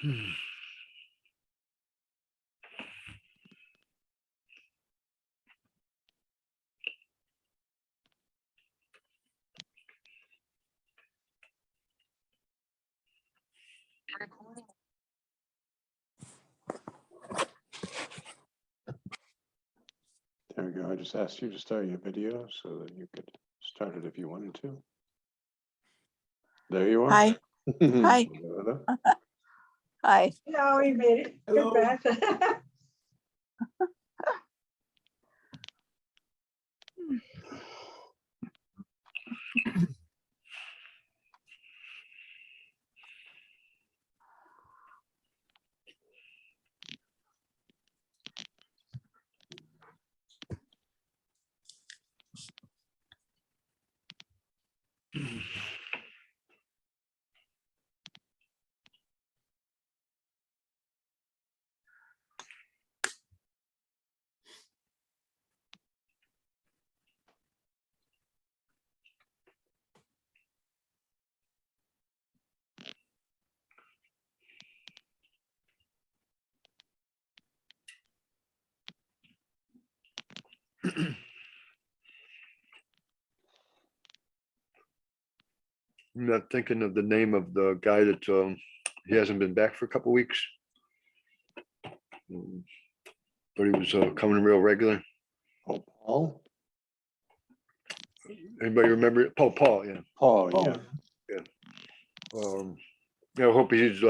There we go. I just asked you to start your video so that you could start it if you wanted to. There you are. Hi. Hi. Hi. No, we made it. Hello. Good back. I'm not thinking of the name of the guy that he hasn't been back for a couple weeks. But he was coming real regular. Oh, Paul? Anybody remember it? Paul, yeah. Paul, yeah. Yeah, I hope he's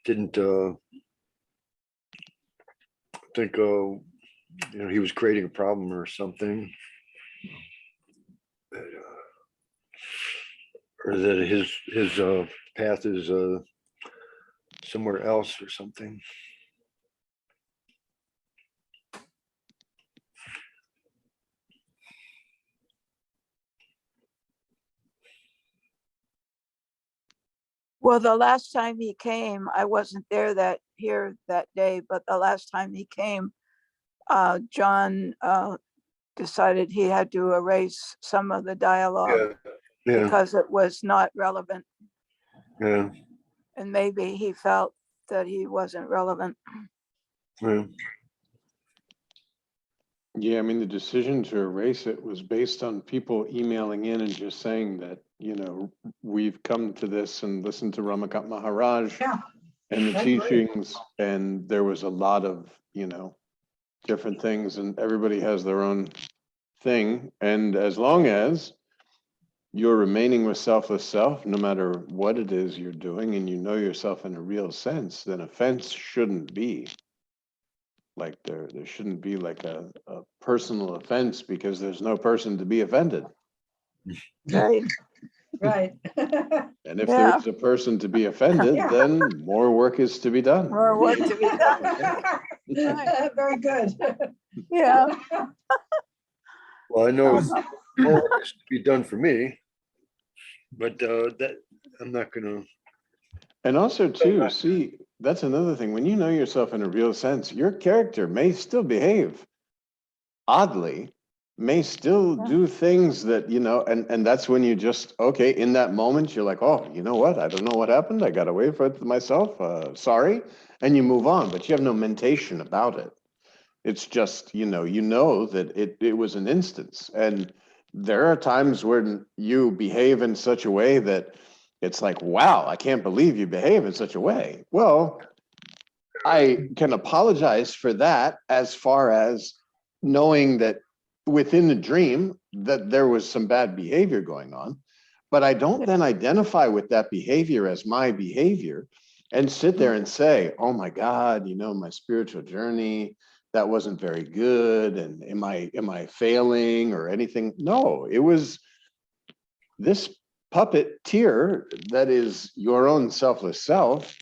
didn't think he was creating a problem or something. But, or that his path is somewhere else or something. Well, the last time he came, I wasn't there that day, but the last time he came, John decided he had to erase some of the dialogue Yeah, because it was not relevant. yeah, And maybe he felt that he wasn't relevant. yeah. Yeah, I mean, the decision to erase it was based on people emailing in and just saying that, we've come to this and listened to Ramakant Maharaj Yeah, and the I agree. teachings, and there was a lot of, different things, and everybody has their own thing. And as long as you're remaining with selfless self, no matter what it is you're doing, and you know yourself in a real sense, then offense shouldn't be like there shouldn't be like a personal offense, because there's no person to be offended. Right. Right. And if Yeah. there is a person to be offended, Yeah. then more work is to be done. More work to be done. Right. Very good. Yeah. Well, I know more work is to be done for me, but that I'm not gonna. And also too, see, that's another thing. When you know yourself in a real sense, your character may still behave oddly, may still do things that, and that's when you just, okay, in that moment, you're like, oh, you know what? I don't know what happened. I got away from it myself. Sorry. And you move on, but you have no mentation about it. It's just, you know that it was an instance. And there are times when you behave in such a way that it's like, wow, I can't believe you behave in such a way. Well, I can apologize for that, as far as knowing that within the dream that there was some bad behavior going on, but I don't then identify with that behavior as my behavior and sit there and say, oh my God, my spiritual journey, that wasn't very good. And am I failing or anything? No, it was this puppeteer that is your own selfless self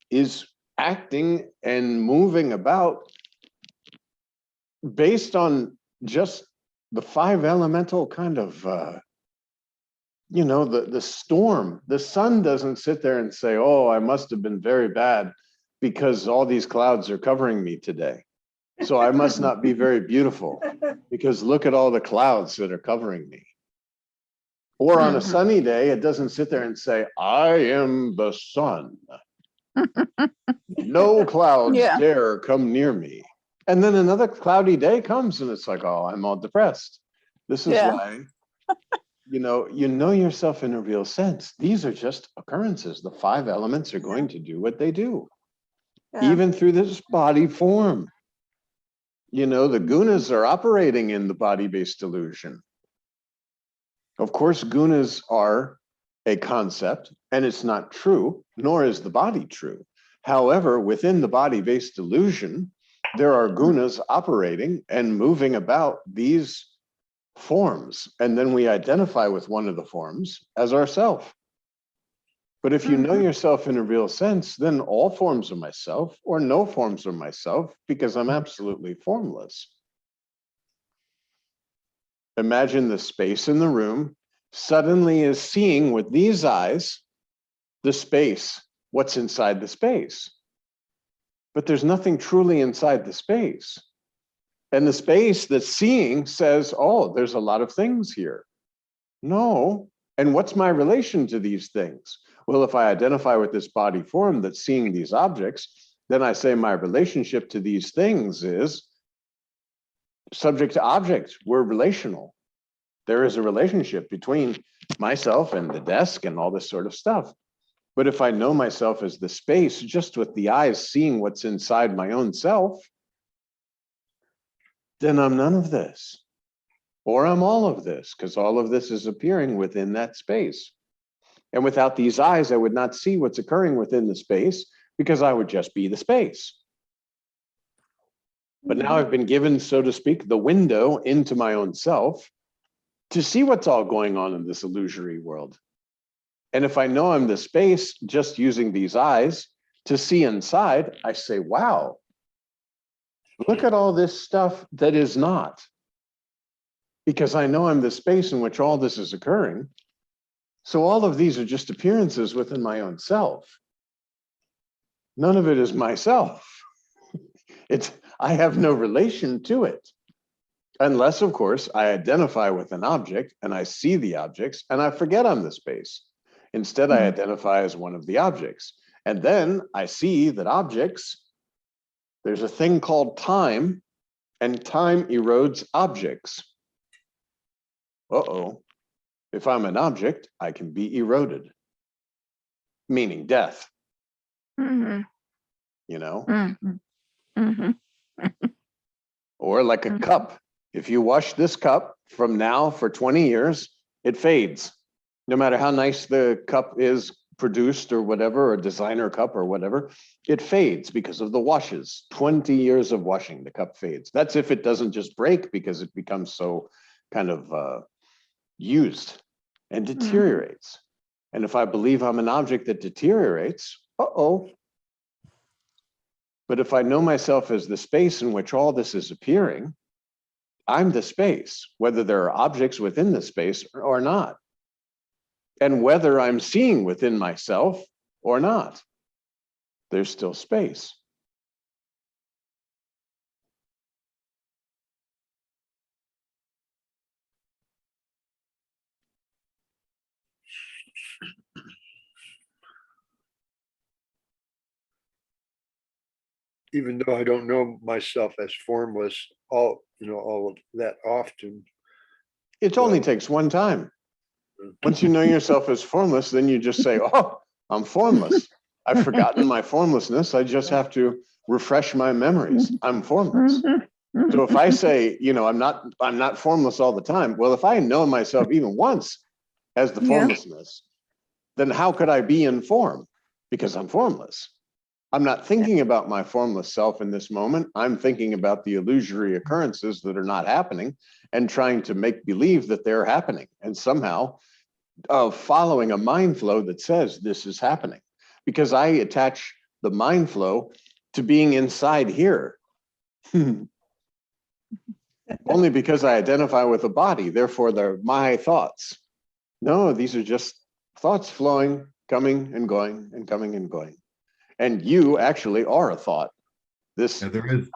is acting and moving about based on just the five elemental kind of, the storm. The sun doesn't sit there and say, oh, I must have been very bad because all these clouds are covering me today. So I must not be very beautiful because look at all the clouds that are covering me. Or on a Mhm. sunny day, it doesn't sit there and say, I am the sun. No clouds Yeah. dare come near me. And then another cloudy day comes and it's like, oh, I'm all depressed. This is Yeah. why, you know yourself in a real sense. These are just occurrences. The 5 elements are going to do what they do, Yeah. even through this body form. The gunas are operating in the body-based illusion. Of course, gunas are a concept, and it's not true, nor is the body true. However, within the body-based illusion, there are gunas operating and moving about these forms, and then we identify with one of the forms as ourself. But if you know yourself in a real sense, then all forms are myself, or no forms are myself, because I'm absolutely formless. Imagine the space in the room suddenly is seeing with these eyes the space, what's inside the space. But there's nothing truly inside the space. And the space that's seeing says, oh, there's a lot of things here. No. And what's my relation to these things? Well, if I identify with this body form that's seeing these objects, then I say my relationship to these things is subject to object. We're relational. There is a relationship between myself and the desk and all this sort of stuff. But if I know myself as the space, just with the eyes seeing what's inside my own self, then I'm none of this. Or I'm all of this, because all of this is appearing within that space. And without these eyes, I would not see what's occurring within the space, because I would just be the space. But now I've been given, so to speak, the window into my own self to see what's all going on in this illusory world. And if I know I'm the space, just using these eyes to see inside, I say, wow, look at all this stuff that is not. Because I know I'm the space in which all this is occurring. So all of these are just appearances within my own self. None of it is myself. I have no relation to it. Unless, of course, I identify with an object and I see the objects and I forget I'm the space. Instead, I identify as one of the objects. And then I see that objects, there's a thing called time, and time erodes objects. Uh-oh. If I'm an object, I can be eroded, meaning death. Mhm. You know? Mhm. Mhm. Or like a cup. If you wash this cup from now for 20 years, it fades. No matter how nice the cup is produced or whatever, or designer cup or whatever, it fades because of the washes. 20 years of washing, the cup fades. That's if it doesn't just break because it becomes so kind of used and deteriorates. And if I believe I'm an object that deteriorates, uh-oh. But if I know myself as the space in which all this is appearing, I'm the space, whether there are objects within the space or not. And whether I'm seeing within myself or not, there's still space. Even though I don't know myself as formless all of that often. It only takes one time. Once you know yourself as formless, then you just say, oh, I'm formless. I've forgotten my formlessness. I just have to refresh my memories. I'm formless. So if I say, I'm not formless all the time. Well, if I know myself even once as the formlessness, then how could I be in form? Because I'm formless. I'm not thinking about my formless self in this moment. I'm thinking about the illusory occurrences that are not happening and trying to make believe that they're happening. And somehow following a mind flow that says this is happening, because I attach the mind flow to being inside here. Only because I identify with a body, therefore they're my thoughts. No, these are just thoughts flowing, coming and going and coming and going. And you actually are a thought. This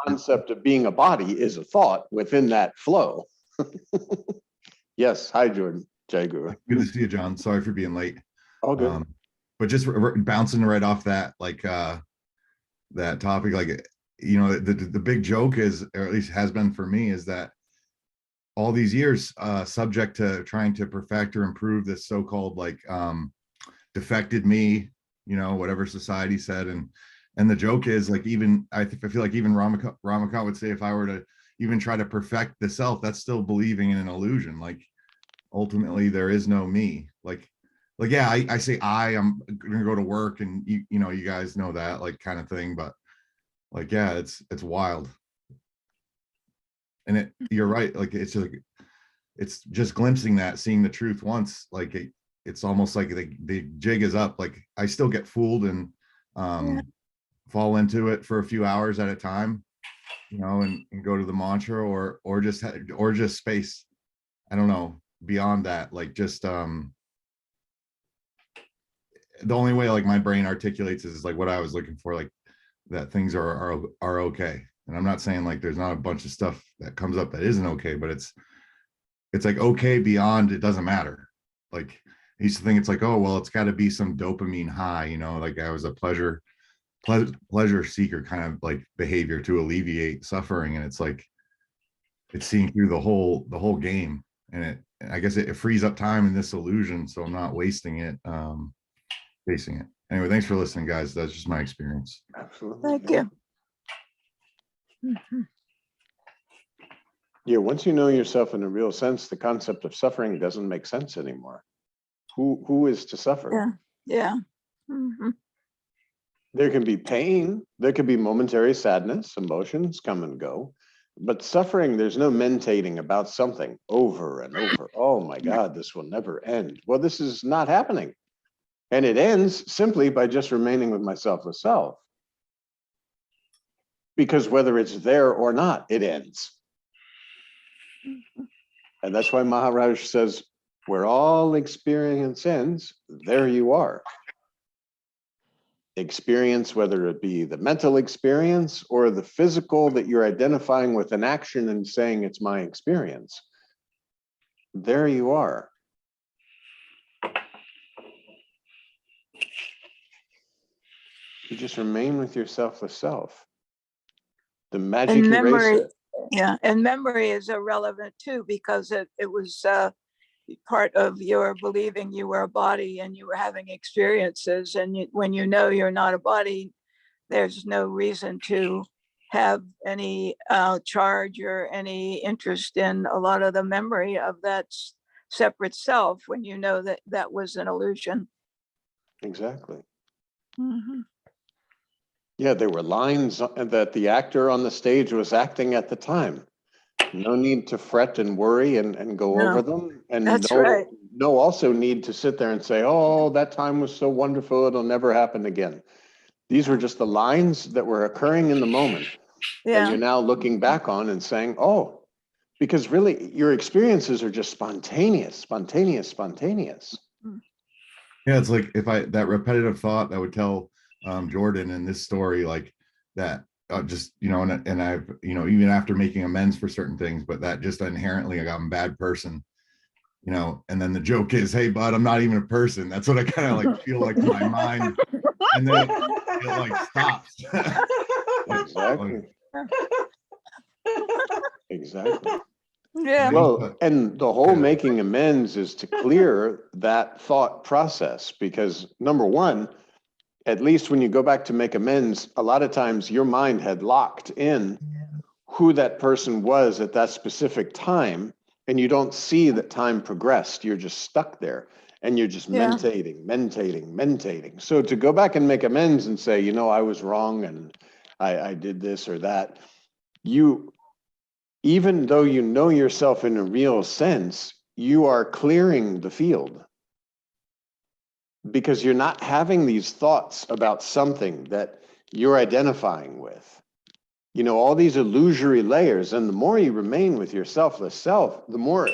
concept of being a body is a thought within that flow. Yes, hi, Jordan. Jai Guru. Good to see you, John. Sorry for being late. All good. But just bouncing right off that, like that topic, like, you know, the big joke is, or at least has been for me, is that all these years, subject to trying to perfect or improve this so-called like defected me, you know, whatever society said, and the joke is like, even I feel like even Ramakant would say, if I were to even try to perfect the self, that's still believing in an illusion. Like ultimately there is no me. Like yeah, I say I'm gonna go to work, and you know, you guys know that, like, kind of thing, but like, yeah, it's wild. And you're right, like it's just glimpsing that, seeing the truth once, like it's almost like the jig is up. Like I still get fooled and fall into it for a few hours at a time, you know, and go to the mantra or just space. I don't know, beyond that, like just the only way like my brain articulates is like what I was looking for, like that things are okay. And I'm not saying like there's not a bunch of stuff that comes up that isn't okay, but it's like okay beyond, it doesn't matter. Like I used to think it's like, oh well, it's got to be some dopamine high, you know, like I was a pleasure seeker kind of like behavior to alleviate suffering. And it's like it's seeing through the whole game, and I guess it frees up time in this illusion, so I'm not wasting it facing it. Anyway, thanks for listening, guys. That's just my experience. Absolutely. Thank you. Mhm. Yeah, once you know yourself in a real sense, the concept of suffering doesn't make sense anymore. Who is to suffer? Yeah. Mhm. There can be pain, there can be momentary sadness, emotions come and go, but suffering, there's no mentating about something over and over. Oh my God, this will never end. Well, this is not happening. And it ends simply by just remaining with my selfless self. Because whether it's there or not, it ends. And that's why Maharaj says, where all experience ends, there you are. Experience, whether it be the mental experience or the physical that you're identifying with an action and saying it's my experience, there you are. You just remain with your selfless self. The magic And memory, eraser. yeah, and memory is irrelevant too, because it was part of your believing you were a body and you were having experiences. And when you know you're not a body, there's no reason to have any charge or any interest in a lot of the memory of that separate self, when you know that that was an illusion. Exactly. Mhm. Yeah, there were lines that the actor on the stage was acting at the time. No need to fret and worry and go No, over them. And that's right. no also need to sit there and say, oh, that time was so wonderful, it'll never happen again. These were just the lines that were occurring in the moment that Yeah. you're now looking back on and saying, oh, because really your experiences are just spontaneous. Yeah, it's like if that repetitive thought that would tell Jordan in this story, like that just, you know, and I've, you know, even after making amends for certain things, but that just inherently like I'm a bad person, you know, and then the joke is, hey bud, I'm not even a person. That's what I kind of like feel like in my mind, and then it like stops. Exactly. Exactly. Yeah. Well, and the whole making amends is to clear that thought process, because number one, at least when you go back to make amends, a lot of times your mind had locked in who that person was at that specific time, and you don't see that time progressed. You're just stuck there and you're just Yeah. mentating. So to go back and make amends and say, you know, I was wrong and I did this or that, even though you know yourself in a real sense, you are clearing the field, because you're not having these thoughts about something that you're identifying with. You know, all these illusory layers, and the more you remain with your selfless self, the more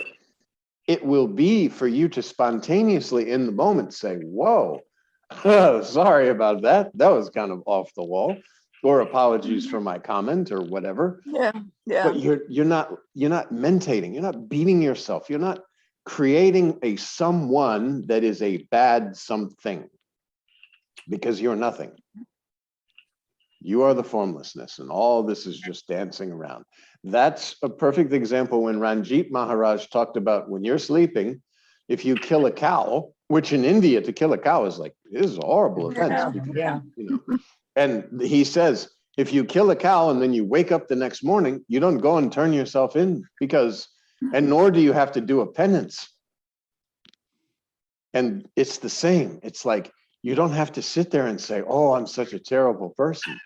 it will be for you to spontaneously in the moment say, whoa, sorry about that. That was kind of off the wall, or apologies for my comment or whatever. Yeah. Yeah. But you're not mentating, you're not beating yourself, you're not creating a someone that is a bad something, because you're nothing. You are the formlessness, and all this is just dancing around. That's a perfect example when Ranjit Maharaj talked about when you're sleeping, if you kill a cow, which in India to kill a cow is like, this is a horrible offense. Yeah. You know, and he says, if you kill a cow and then you wake up the next morning, you don't go and turn yourself in, because, and nor do you have to do a penance. And it's the same. It's like, you don't have to sit there and say, oh, I'm such a terrible person.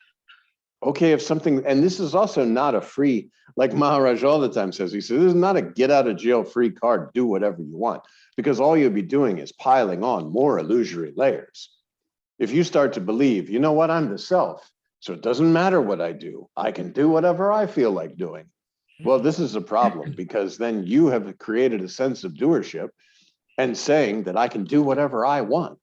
Okay, if something, and this is also not a free, like Maharaj all the time says, he says, this is not a get out of jail free card, do whatever you want, because all you'll be doing is piling on more illusory layers. If you start to believe, you know what, I'm the self, so it doesn't matter what I do, I can do whatever I feel like doing. Well, this is a problem, because then you have created a sense of doership and saying that I can do whatever I want.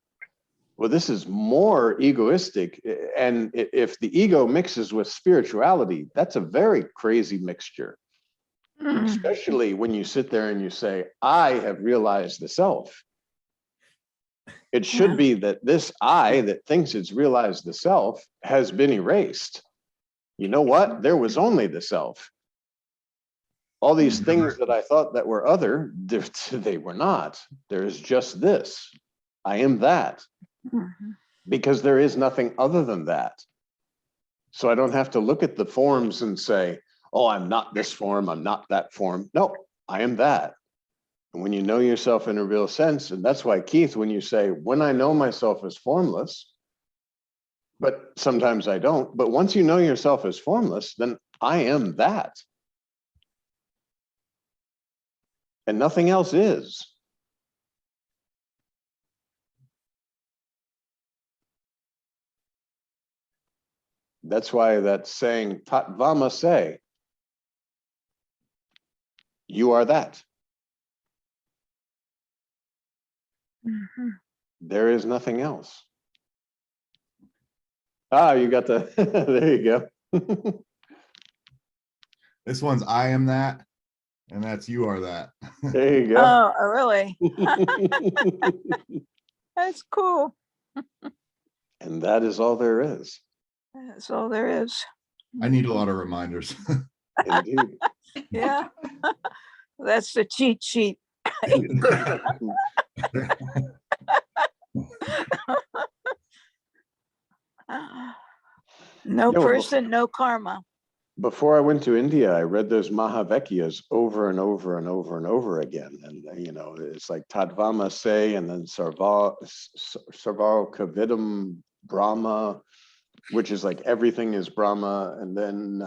Well, this is more egoistic. And if the ego mixes with spirituality, that's a very crazy mixture, especially when you sit there and you say, I have realized the self. It should be that this I that thinks it's realized the self has been erased. You know what? There was only the self. All these things that I thought that were other, they were not. There is just this. I am that. Because there is nothing other than that. So I don't have to look at the forms and say, oh, I'm not this form, I'm not that form. No, I am that. And when you know yourself in a real sense, and that's why, Keith, when you say, when I know myself as formless, but sometimes I don't, but once you know yourself as formless, then I am that. And nothing else is. That's why that saying, Tatvama say, you are that. There is nothing else. Ah, you got the, there you go. This one's I am that, and that's you are that. There you go. Oh, really? That's cool. And that is all there is. That's all there is. I need a lot of reminders. Indeed. Yeah. That's the cheat sheet. No Yeah, well, person, no karma. Before I went to India, I read those Mahavekyas over and over and over and over again. And, you know, it's like Tadvama Se, and then Sarva Kavidam Brahma, which is like everything is Brahma. And then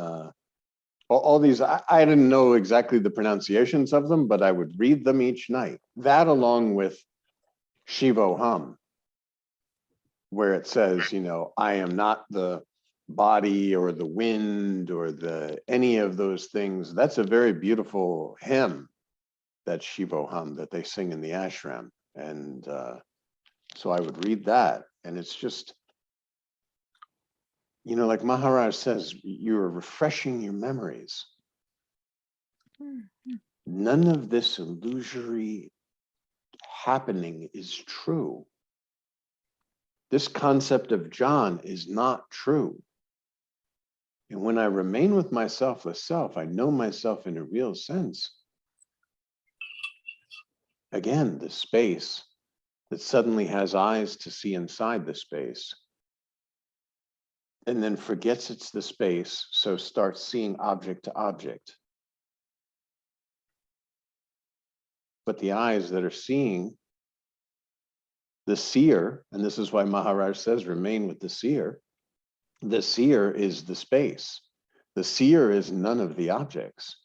all these, I didn't know exactly the pronunciations of them, but I would read them each night. That along with Shivoham, where it says, you know, I am not the body or the wind or the any of those things. That's a very beautiful hymn, that Shivoham that they sing in the ashram. And so I would read that, and it's just, you know, like Maharaj says, you're refreshing your memories. None of this illusory happening is true. This concept of John is not true. And when I remain with my selfless self, I know myself in a real sense. Again, the space that suddenly has eyes to see inside the space, and then forgets it's the space, so starts seeing object to object. But the eyes that are seeing, the seer, and this is why Maharaj says, remain with the seer is the space. The seer is none of the objects.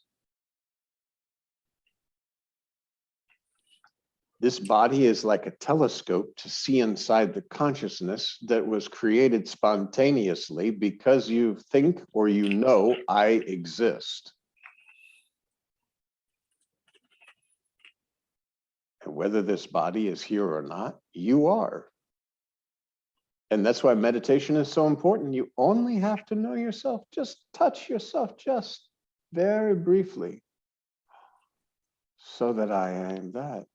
This body is like a telescope to see inside the consciousness that was created spontaneously because you think or you know I exist. And whether this body is here or not, you are. And that's why meditation is so important. You only have to know yourself. Just touch yourself just very briefly, so that I am that.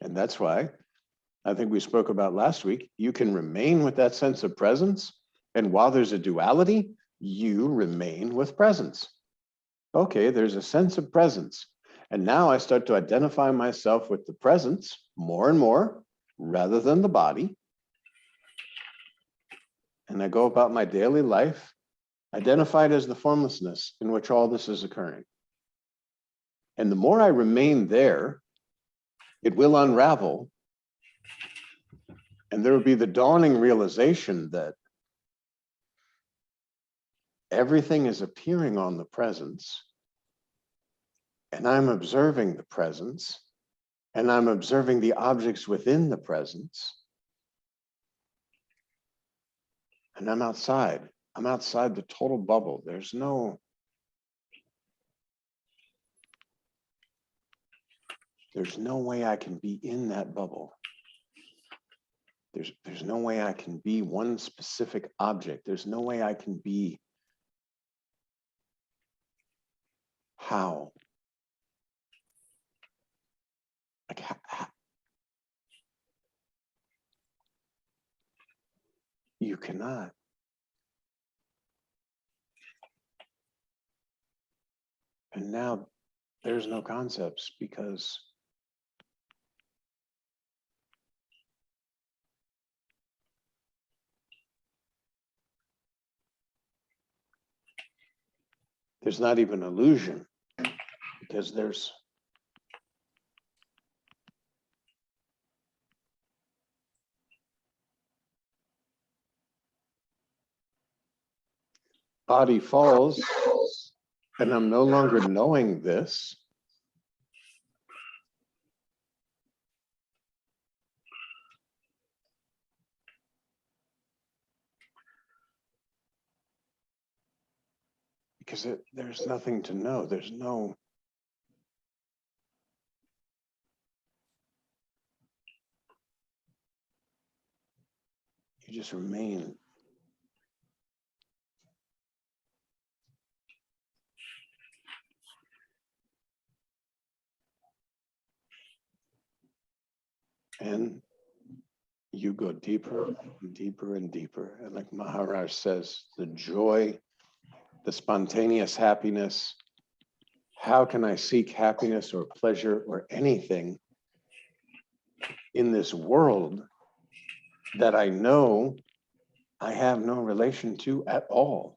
And that's why I think we spoke about last week, you can remain with that sense of presence. And while there's a duality, you remain with presence. Okay, there's a sense of presence. And now I start to identify myself with the presence more and more, rather than the body. And I go about my daily life, identified as the formlessness in which all this is occurring. And the more I remain there, it will unravel. And there will be the dawning realization that everything is appearing on the presence, and I'm observing the presence, and I'm observing the objects within the presence. And I'm outside. I'm outside the total bubble. There's no way I can be in that bubble. There's no way I can be one specific object. There's no way I can be how. Like, you cannot. And now there's no concepts because there's not even illusion, because there's body falls, and I'm no longer knowing this. Because there's nothing to know. There's no, you just remain. And you go deeper and deeper and deeper. And like Maharaj says, the joy, the spontaneous happiness. How can I seek happiness or pleasure or anything in this world that I know I have no relation to at all?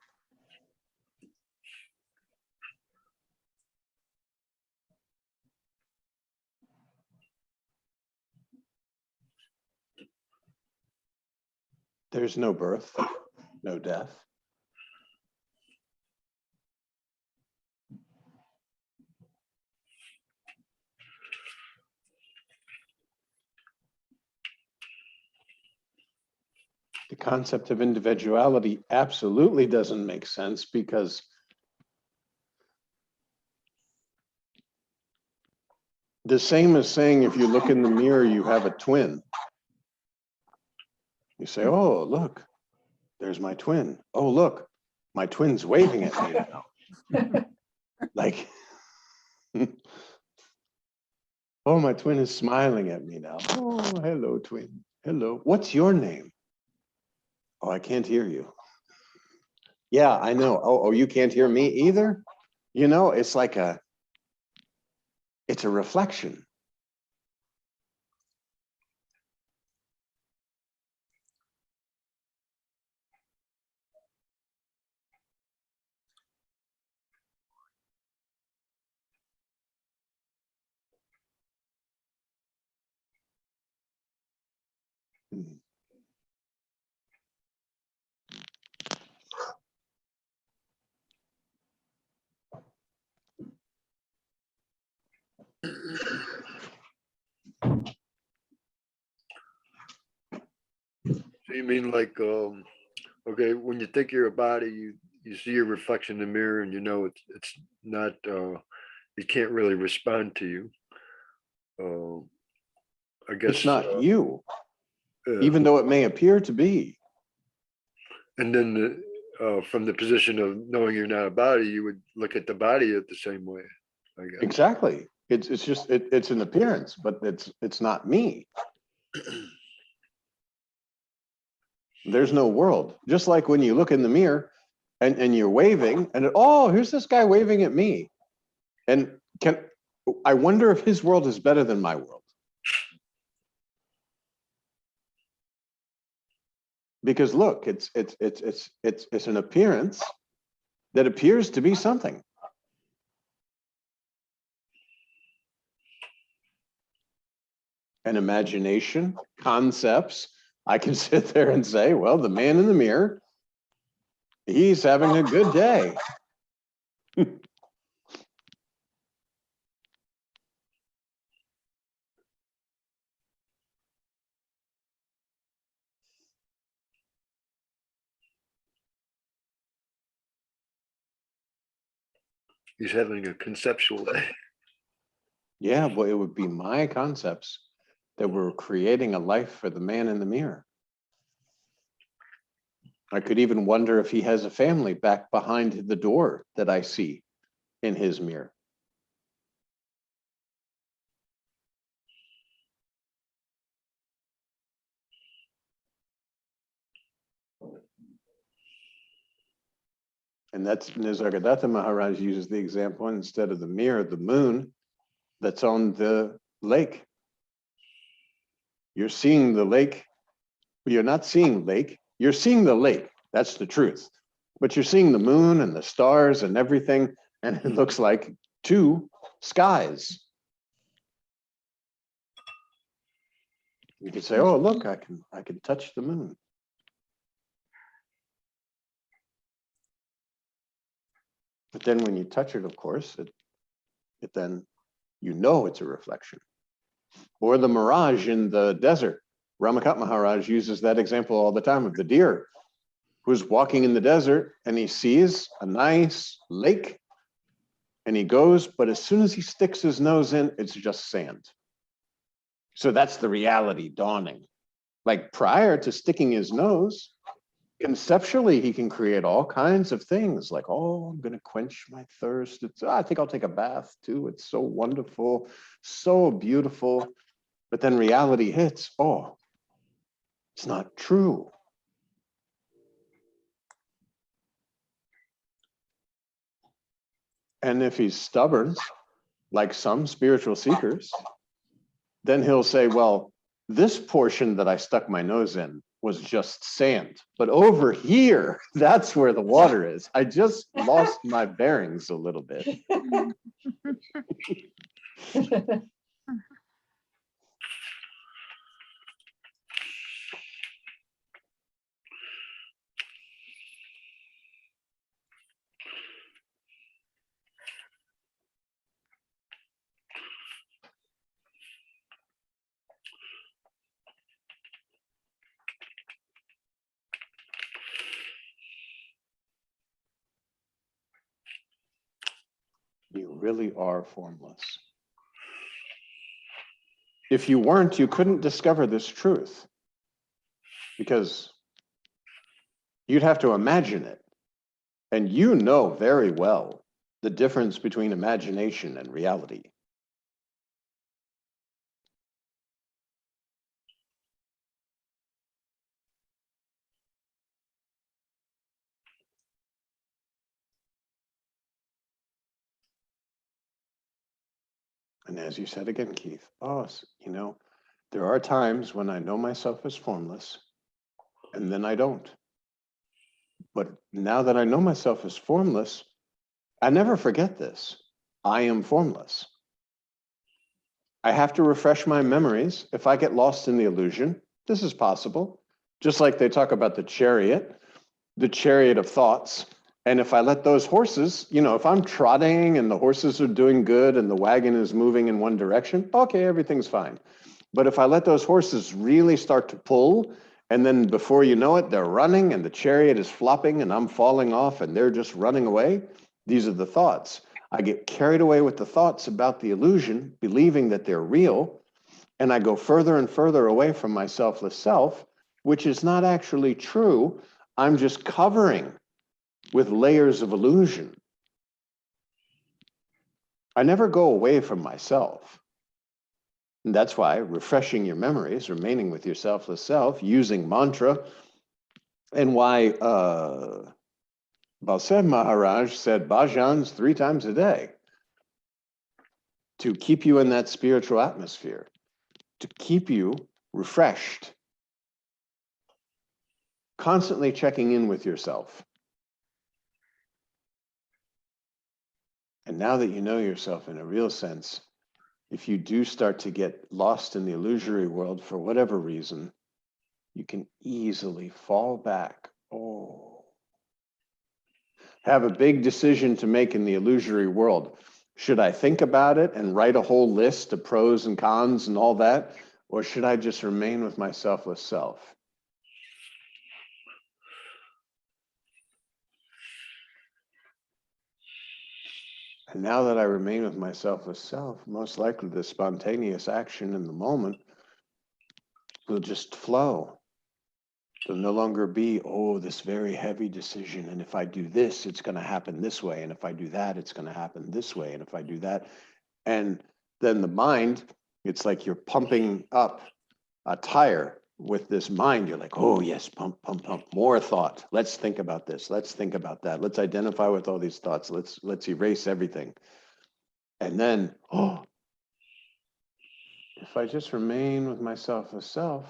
There's no birth, no death. The concept of individuality absolutely doesn't make sense, because the same as saying if you look in the mirror, you have a twin. You say, oh, look, there's my twin. Oh, look, my twin's waving at me now. Like, oh, my twin is smiling at me now. Oh, hello, twin. Hello. What's your name? Oh, I can't hear you. Yeah, I know. Oh, you can't hear me either? You know, it's like it's a reflection. Hmm. So you mean like, okay, when you think you're a body, you see your reflection in the mirror and you know it's not, it can't really respond to you. I guess It's not you, yeah. even though it may appear to be. And then from the position of knowing you're not a body, you would look at the body at the same way, I guess. Exactly. It's just, it's an appearance, but it's not me. There's no world. Just like when you look in the mirror and you're waving and, oh, here's this guy waving at me. And I wonder if his world is better than my world. Because look, it's an appearance that appears to be something. An imagination, concepts. I can sit there and say, well, the man in the mirror, he's having a good day. He's having a conceptual day. Yeah, well, it would be my concepts that were creating a life for the man in the mirror. I could even wonder if he has a family back behind the door that I see in his mirror. And that's Nisargadatta Maharaj uses the example, instead of the mirror, the moon that's on the lake. You're seeing the lake. You're not seeing lake. You're seeing the lake. That's the truth. But you're seeing the moon and the stars and everything, and it looks like two skies. You could say, oh, look, I can touch the moon. But then when you touch it, of course, it then, you know, it's a reflection. Or the mirage in the desert. Ramakant Maharaj uses that example all the time of the deer who's walking in the desert and he sees a nice lake and he goes, but as soon as he sticks his nose in, it's just sand. So that's the reality dawning. Like prior to sticking his nose, conceptually, he can create all kinds of things like, oh, I'm going to quench my thirst. I think I'll take a bath too. It's so wonderful, so beautiful. But then reality hits, oh, it's not true. And if he's stubborn, like some spiritual seekers, then he'll say, well, this portion that I stuck my nose in was just sand. But over here, that's where the water is. I just lost my bearings a little bit. You really are formless. If you weren't, you couldn't discover this truth because you'd have to imagine it. And you know very well the difference between imagination and reality. And as you said again, Keith, oh, you know, there are times when I know myself as formless and then I don't. But now that I know myself as formless, I never forget this. I am formless. I have to refresh my memories. If I get lost in the illusion, this is possible. Just like they talk about the chariot of thoughts. And if I let those horses, you know, if I'm trotting and the horses are doing good and the wagon is moving in one direction, okay, everything's fine. But if I let those horses really start to pull, and then before you know it, they're running and the chariot is flopping and I'm falling off and they're just running away, these are the thoughts. I get carried away with the thoughts about the illusion, believing that they're real, and I go further and further away from my selfless self, which is not actually true. I'm just covering with layers of illusion. I never go away from myself. And that's why refreshing your memories, remaining with your selfless self, using mantra, and why Balsam Maharaj said bhajans 3 times a day, to keep you in that spiritual atmosphere, to keep you refreshed, constantly checking in with yourself. And now that you know yourself in a real sense, if you do start to get lost in the illusory world for whatever reason, you can easily fall back. Oh, have a big decision to make in the illusory world. Should I think about it and write a whole list of pros and cons and all that? Or should I just remain with my selfless self? And now that I remain with my selfless self, most likely the spontaneous action in the moment will just flow. There'll no longer be, oh, this very heavy decision. And if I do this, it's going to happen this way. And if I do that, it's going to happen this way. And if I do that, and then the mind, it's like you're pumping up a tire with this mind. You're like, oh yes, pump, pump, pump, more thought. Let's think about this. Let's think about that. Let's identify with all these thoughts. Let's erase everything. And then, oh, if I just remain with myself as self,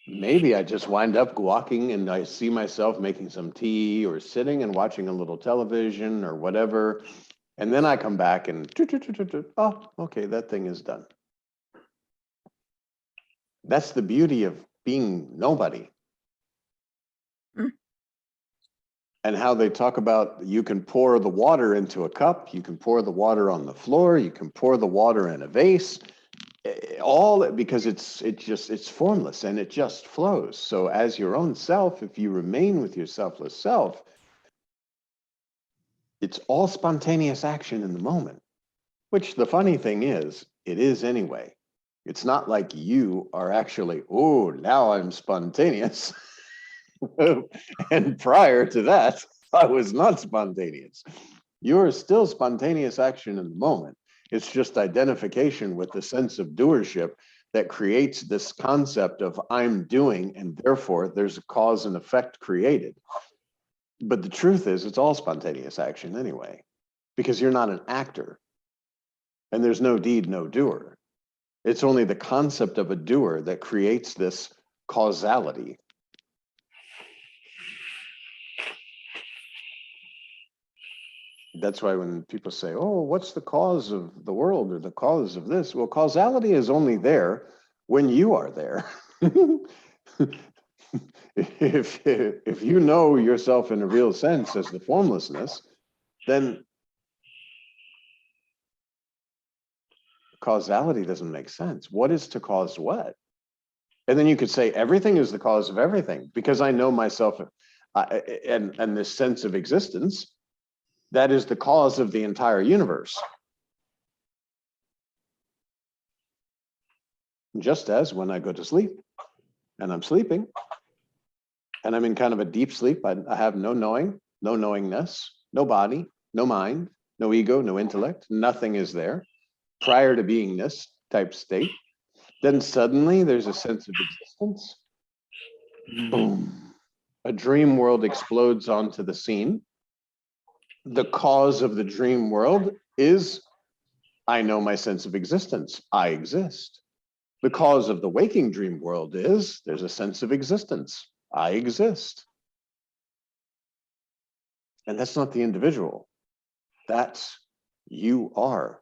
maybe I just wind up walking and I see myself making some tea or sitting and watching a little television or whatever. And then I come back and, oh, okay, that thing is done. That's the beauty of being nobody. Mm. And how they talk about you can pour the water into a cup, you can pour the water on the floor, you can pour the water in a vase, all because it's formless and it just flows. So as your own self, if you remain with your selfless self, it's all spontaneous action in the moment, which the funny thing is, it is anyway. It's not like you are actually, oh, now I'm spontaneous. And prior to that, I was not spontaneous. You're still spontaneous action in the moment. It's just identification with the sense of doership that creates this concept of I'm doing, and therefore there's a cause and effect created. But the truth is, it's all spontaneous action anyway, because you're not an actor. And there's no deed, no doer. It's only the concept of a doer that creates this causality. That's why when people say, oh, what's the cause of the world or the cause of this? Well, causality is only there when you are there. If you know yourself in a real sense as the formlessness, then causality doesn't make sense. What is to cause what? And then you could say everything is the cause of everything because I know myself and this sense of existence, that is the cause of the entire universe. Just as when I go to sleep and I'm sleeping and I'm in kind of a deep sleep, I have no knowing, no knowingness, no body, no mind, no ego, no intellect, nothing is there prior to beingness type state. Then suddenly there's a sense of existence. Boom. A dream world explodes onto the scene. The cause of the dream world is I know my sense of existence. I exist. The cause of the waking dream world is there's a sense of existence. I exist. And that's not the individual. That's you are.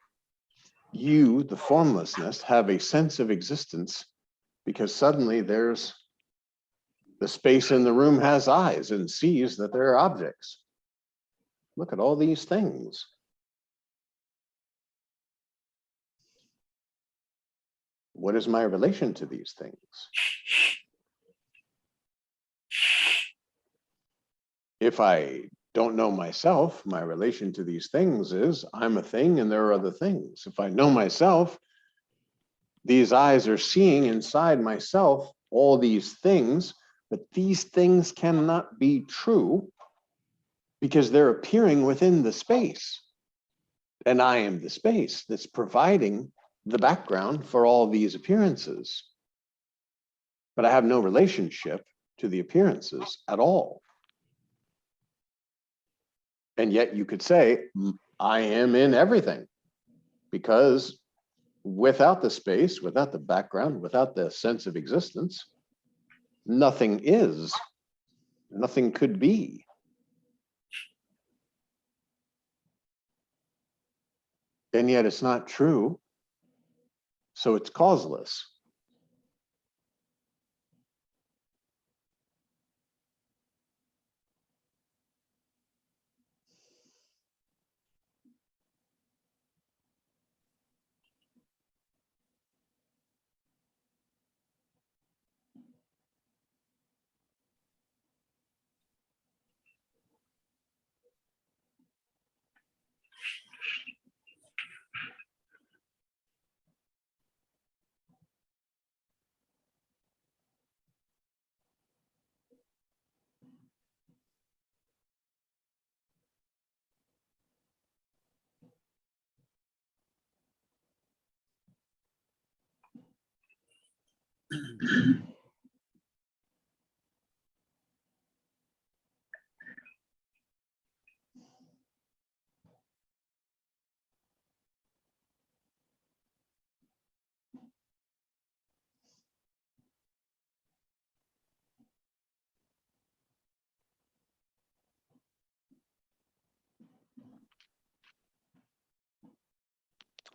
You, the formlessness, have a sense of existence because suddenly there's the space in the room has eyes and sees that there are objects. Look at all these things. What is my relation to these things? If I don't know myself, my relation to these things is I'm a thing and there are other things. If I know myself, these eyes are seeing inside myself all these things But these things cannot be true because they're appearing within the space. And I am the space that's providing the background for all these appearances. But I have no relationship to the appearances at all. And yet you could say, I am in everything, because without the space, without the background, without the sense of existence, nothing is, nothing could be. And yet it's not true, so it's causeless.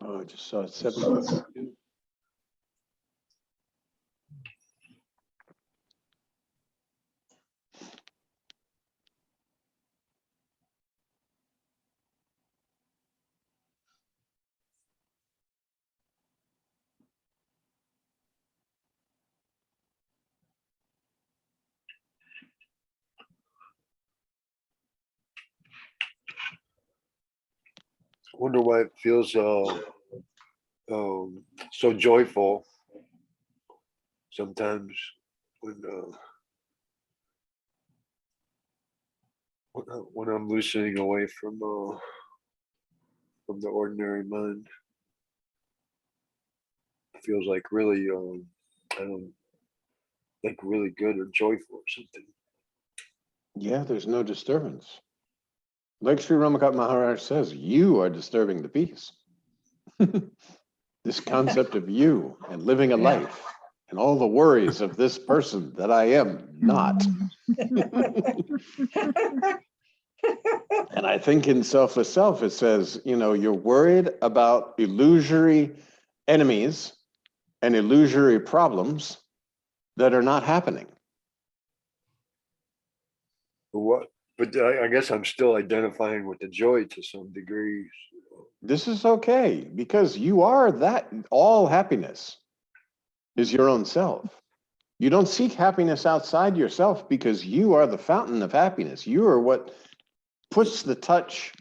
Oh, I just saw it 7:52. Wonder why it feels so joyful sometimes when I'm loosening away from the ordinary mind. It feels like really I don't like really good or joyful or something. Yeah, there's no disturbance. Like Sri Ramakant Maharaj says, you are disturbing the peace. This concept of you and living a life and all the worries of this person that I am not. And I think in Selfless Self, it says, you know, you're worried about illusory enemies and illusory problems that are not happening. But I guess I'm still identifying with the joy to some degree. This is okay, because you are that. All happiness is your own self. You don't seek happiness outside yourself because you are the fountain of happiness. You are what puts the touch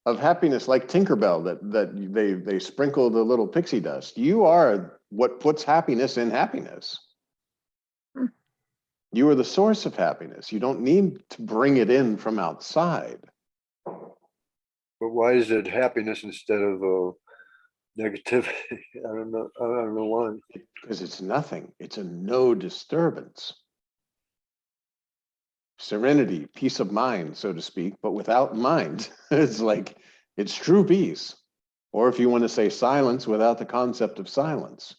of happiness, like Tinkerbell, that they sprinkle the little pixie dust. You are what puts happiness in happiness. You are the source of happiness. You don't need to bring it in from outside. But why is it happiness instead of negativity? I don't know why. Because it's nothing. It's a no disturbance. Serenity, peace of mind, so to speak, but without mind. It's like, it's true peace. Or if you want to say silence, without the concept of silence.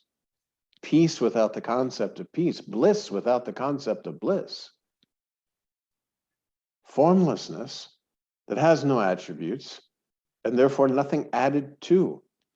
Peace without the concept of peace. Bliss without the concept of bliss. Formlessness that has no attributes and therefore nothing added to.